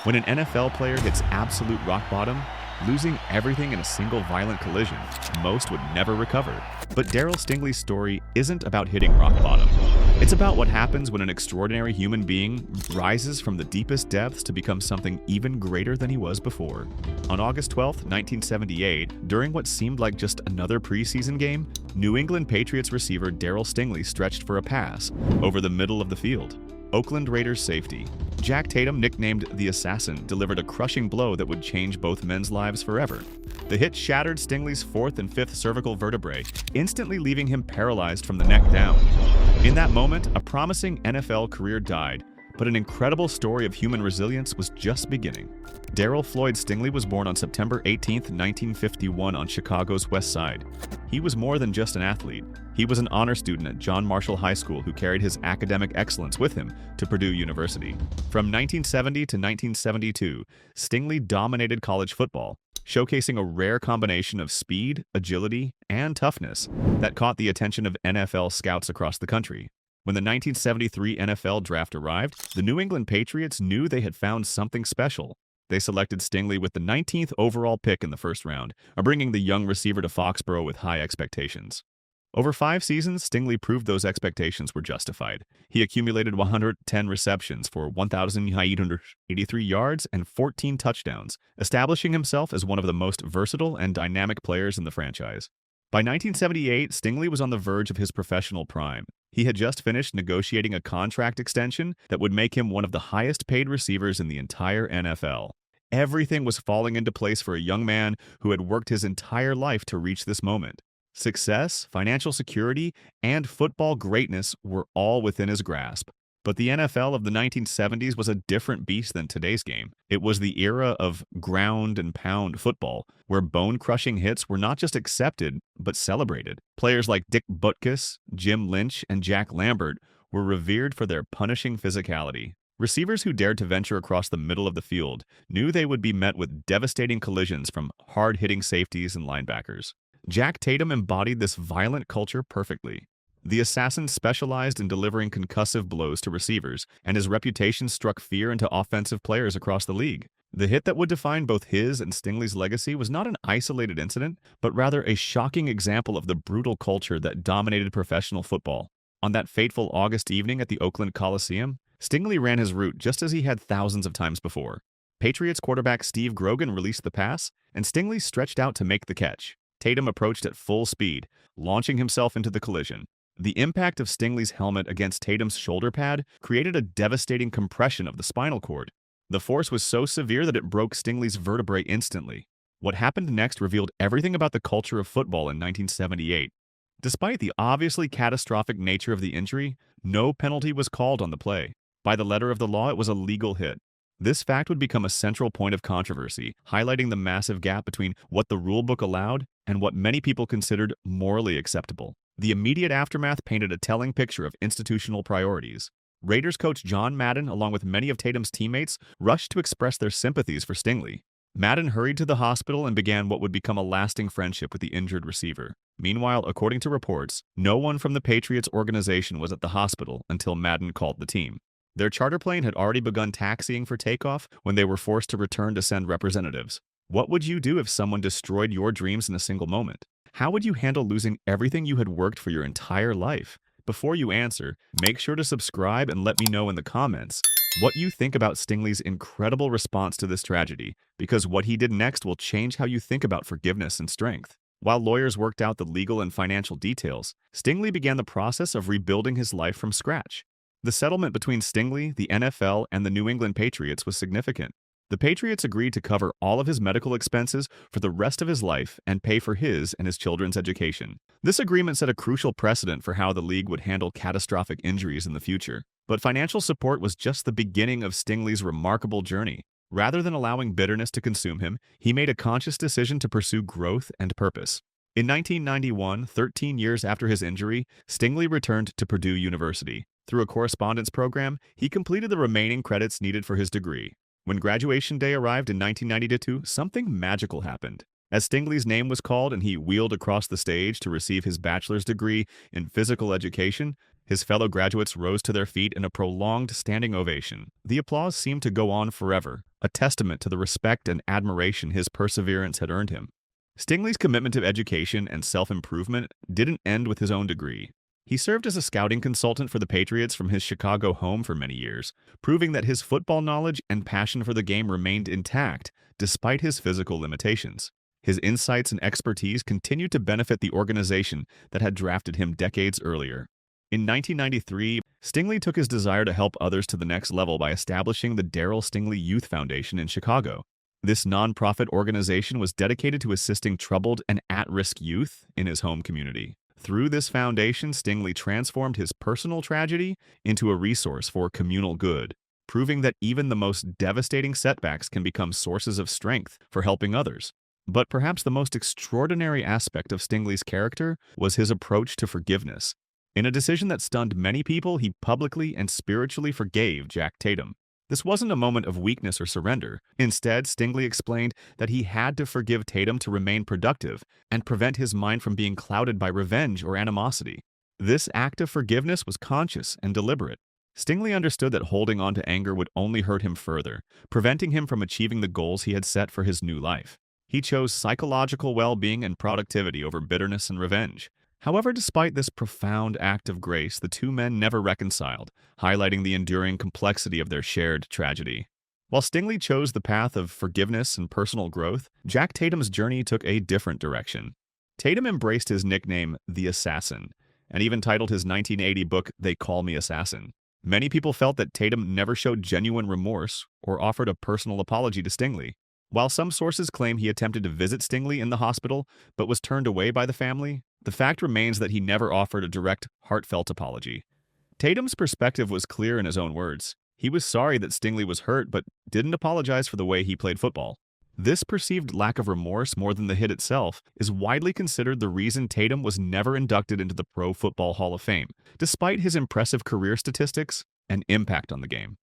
When an NFL player hits absolute rock bottom, losing everything in a single violent collision, most would never recover. But Darryl Stingley's story isn't about hitting rock bottom. It's about what happens when an extraordinary human being rises from the deepest depths to become something even greater than he was before. On August 12, 1978, during what seemed like just another preseason game, New England Patriots receiver Darryl Stingley stretched for a pass over the middle of the field. Oakland Raiders safety Jack Tatum, nicknamed the Assassin, delivered a crushing blow that would change both men's lives forever. The hit shattered Stingley's fourth and fifth cervical vertebrae, instantly leaving him paralyzed from the neck down. In that moment, a promising NFL career died, but an incredible story of human resilience was just beginning. Darryl Floyd Stingley was born on September 18, 1951 on Chicago's West Side. He was more than just an athlete. He was an honor student at John Marshall High School who carried his academic excellence with him to Purdue University. From 1970 to 1972, Stingley dominated college football, showcasing a rare combination of speed, agility, and toughness that caught the attention of NFL scouts across the country. When the 1973 NFL draft arrived, the New England Patriots knew they had found something special. They selected Stingley with the 19th overall pick in the first round, bringing the young receiver to Foxborough with high expectations. Over 5 seasons, Stingley proved those expectations were justified. He accumulated 110 receptions for 1,883 yards and 14 touchdowns, establishing himself as one of the most versatile and dynamic players in the franchise. By 1978, Stingley was on the verge of his professional prime. He had just finished negotiating a contract extension that would make him one of the highest-paid receivers in the entire NFL. Everything was falling into place for a young man who had worked his entire life to reach this moment. Success, financial security, and football greatness were all within his grasp. But the NFL of the 1970s was a different beast than today's game. It was the era of ground and pound football, where bone-crushing hits were not just accepted, but celebrated. Players like Dick Butkus, Jim Lynch, and Jack Lambert were revered for their punishing physicality. Receivers who dared to venture across the middle of the field knew they would be met with devastating collisions from hard-hitting safeties and linebackers. Jack Tatum embodied this violent culture perfectly. The Assassin specialized in delivering concussive blows to receivers, and his reputation struck fear into offensive players across the league. The hit that would define both his and Stingley's legacy was not an isolated incident, but rather a shocking example of the brutal culture that dominated professional football. On that fateful August evening at the Oakland Coliseum, Stingley ran his route just as he had thousands of times before. Patriots quarterback Steve Grogan released the pass, and Stingley stretched out to make the catch. Tatum approached at full speed, launching himself into the collision. The impact of Stingley's helmet against Tatum's shoulder pad created a devastating compression of the spinal cord. The force was so severe that it broke Stingley's vertebrae instantly. What happened next revealed everything about the culture of football in 1978. Despite the obviously catastrophic nature of the injury, no penalty was called on the play. By the letter of the law, it was a legal hit. This fact would become a central point of controversy, highlighting the massive gap between what the rulebook allowed and what many people considered morally acceptable. The immediate aftermath painted a telling picture of institutional priorities. Raiders coach John Madden, along with many of Tatum's teammates, rushed to express their sympathies for Stingley. Madden hurried to the hospital and began what would become a lasting friendship with the injured receiver. Meanwhile, according to reports, no one from the Patriots organization was at the hospital until Madden called the team. Their charter plane had already begun taxiing for takeoff when they were forced to return to send representatives. What would you do if someone destroyed your dreams in a single moment? How would you handle losing everything you had worked for your entire life? Before you answer, make sure to subscribe and let me know in the comments what you think about Stingley's incredible response to this tragedy, because what he did next will change how you think about forgiveness and strength. While lawyers worked out the legal and financial details, Stingley began the process of rebuilding his life from scratch. The settlement between Stingley, the NFL, and the New England Patriots was significant. The Patriots agreed to cover all of his medical expenses for the rest of his life and pay for his and his children's education. This agreement set a crucial precedent for how the league would handle catastrophic injuries in the future. But financial support was just the beginning of Stingley's remarkable journey. Rather than allowing bitterness to consume him, he made a conscious decision to pursue growth and purpose. In 1991, 13 years after his injury, Stingley returned to Purdue University. Through a correspondence program, he completed the remaining credits needed for his degree. When graduation day arrived in 1992, something magical happened. As Stingley's name was called and he wheeled across the stage to receive his bachelor's degree in physical education, his fellow graduates rose to their feet in a prolonged standing ovation. The applause seemed to go on forever, a testament to the respect and admiration his perseverance had earned him. Stingley's commitment to education and self-improvement didn't end with his own degree. He served as a scouting consultant for the Patriots from his Chicago home for many years, proving that his football knowledge and passion for the game remained intact despite his physical limitations. His insights and expertise continued to benefit the organization that had drafted him decades earlier. In 1993, Stingley took his desire to help others to the next level by establishing the Darryl Stingley Youth Foundation in Chicago. This nonprofit organization was dedicated to assisting troubled and at-risk youth in his home community. Through this foundation, Stingley transformed his personal tragedy into a resource for communal good, proving that even the most devastating setbacks can become sources of strength for helping others. But perhaps the most extraordinary aspect of Stingley's character was his approach to forgiveness. In a decision that stunned many people, he publicly and spiritually forgave Jack Tatum. This wasn't a moment of weakness or surrender. Instead, Stingley explained that he had to forgive Tatum to remain productive and prevent his mind from being clouded by revenge or animosity. This act of forgiveness was conscious and deliberate. Stingley understood that holding on to anger would only hurt him further, preventing him from achieving the goals he had set for his new life. He chose psychological well-being and productivity over bitterness and revenge. However, despite this profound act of grace, the two men never reconciled, highlighting the enduring complexity of their shared tragedy. While Stingley chose the path of forgiveness and personal growth, Jack Tatum's journey took a different direction. Tatum embraced his nickname, the Assassin, and even titled his 1980 book, They Call Me Assassin. Many people felt that Tatum never showed genuine remorse or offered a personal apology to Stingley. While some sources claim he attempted to visit Stingley in the hospital but was turned away by the family, the fact remains that he never offered a direct, heartfelt apology. Tatum's perspective was clear in his own words. He was sorry that Stingley was hurt but didn't apologize for the way he played football. This perceived lack of remorse more than the hit itself is widely considered the reason Tatum was never inducted into the Pro Football Hall of Fame, despite his impressive career statistics and impact on the game.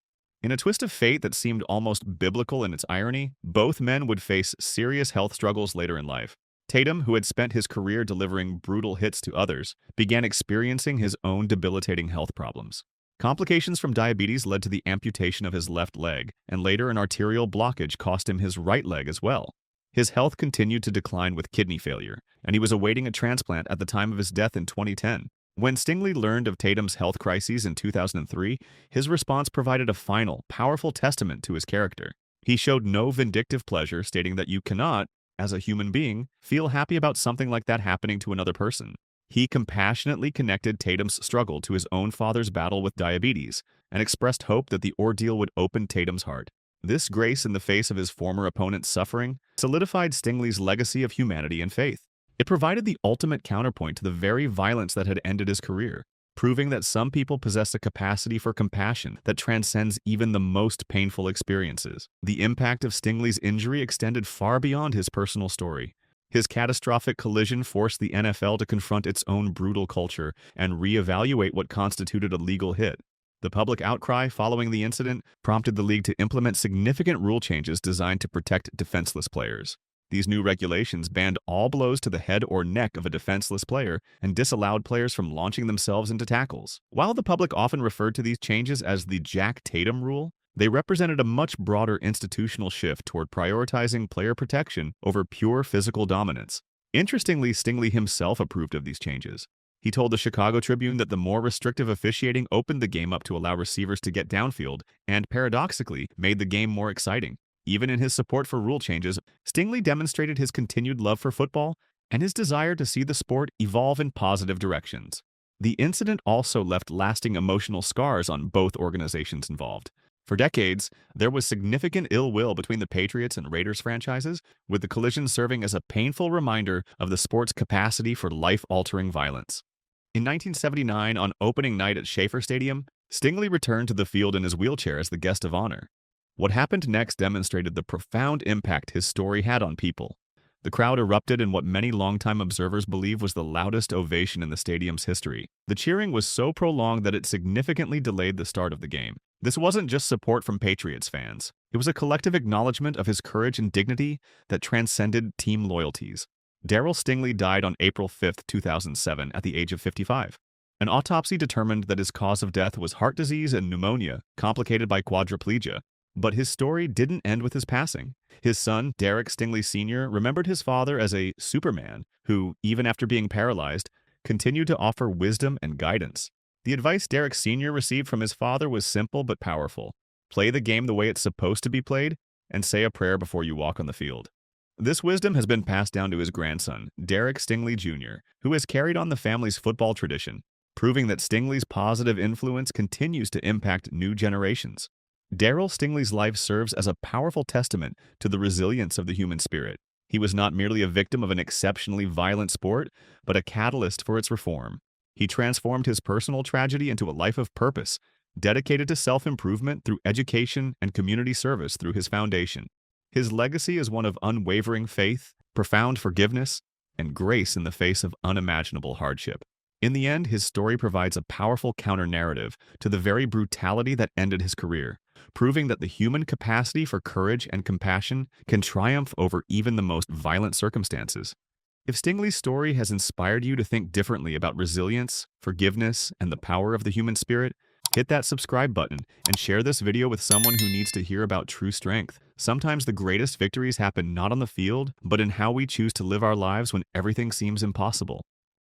In a twist of fate that seemed almost biblical in its irony, both men would face serious health struggles later in life. Tatum, who had spent his career delivering brutal hits to others, began experiencing his own debilitating health problems. Complications from diabetes led to the amputation of his left leg, and later an arterial blockage cost him his right leg as well. His health continued to decline with kidney failure, and he was awaiting a transplant at the time of his death in 2010. When Stingley learned of Tatum's health crises in 2003, his response provided a final, powerful testament to his character. He showed no vindictive pleasure, stating that you cannot, as a human being, feel happy about something like that happening to another person. He compassionately connected Tatum's struggle to his own father's battle with diabetes and expressed hope that the ordeal would open Tatum's heart. This grace in the face of his former opponent's suffering solidified Stingley's legacy of humanity and faith. It provided the ultimate counterpoint to the very violence that had ended his career, proving that some people possess a capacity for compassion that transcends even the most painful experiences. The impact of Stingley's injury extended far beyond his personal story. His catastrophic collision forced the NFL to confront its own brutal culture and reevaluate what constituted a legal hit. The public outcry following the incident prompted the league to implement significant rule changes designed to protect defenseless players. These new regulations banned all blows to the head or neck of a defenseless player and disallowed players from launching themselves into tackles. While the public often referred to these changes as the Jack Tatum rule, they represented a much broader institutional shift toward prioritizing player protection over pure physical dominance. Interestingly, Stingley himself approved of these changes. He told the Chicago Tribune that the more restrictive officiating opened the game up to allow receivers to get downfield and, paradoxically, made the game more exciting. Even in his support for rule changes, Stingley demonstrated his continued love for football and his desire to see the sport evolve in positive directions. The incident also left lasting emotional scars on both organizations involved. For decades, there was significant ill will between the Patriots and Raiders franchises, with the collision serving as a painful reminder of the sport's capacity for life-altering violence. In 1979, on opening night at Schaefer Stadium, Stingley returned to the field in his wheelchair as the guest of honor. What happened next demonstrated the profound impact his story had on people. The crowd erupted in what many longtime observers believe was the loudest ovation in the stadium's history. The cheering was so prolonged that it significantly delayed the start of the game. This wasn't just support from Patriots fans. It was a collective acknowledgement of his courage and dignity that transcended team loyalties. Darryl Stingley died on April 5, 2007, at the age of 55. An autopsy determined that his cause of death was heart disease and pneumonia, complicated by quadriplegia. But his story didn't end with his passing. His son, Derek Stingley Sr., remembered his father as a Superman who, even after being paralyzed, continued to offer wisdom and guidance. The advice Derek Sr. received from his father was simple but powerful. Play the game the way it's supposed to be played, and say a prayer before you walk on the field. This wisdom has been passed down to his grandson, Derek Stingley Jr., who has carried on the family's football tradition, proving that Stingley's positive influence continues to impact new generations. Darryl Stingley's life serves as a powerful testament to the resilience of the human spirit. He was not merely a victim of an exceptionally violent sport, but a catalyst for its reform. He transformed his personal tragedy into a life of purpose, dedicated to self-improvement through education and community service through his foundation. His legacy is one of unwavering faith, profound forgiveness, and grace in the face of unimaginable hardship. In the end, his story provides a powerful counter-narrative to the very brutality that ended his career, proving that the human capacity for courage and compassion can triumph over even the most violent circumstances. If Stingley's story has inspired you to think differently about resilience, forgiveness, and the power of the human spirit, hit that subscribe button and share this video with someone who needs to hear about true strength. Sometimes the greatest victories happen not on the field, but in how we choose to live our lives when everything seems impossible.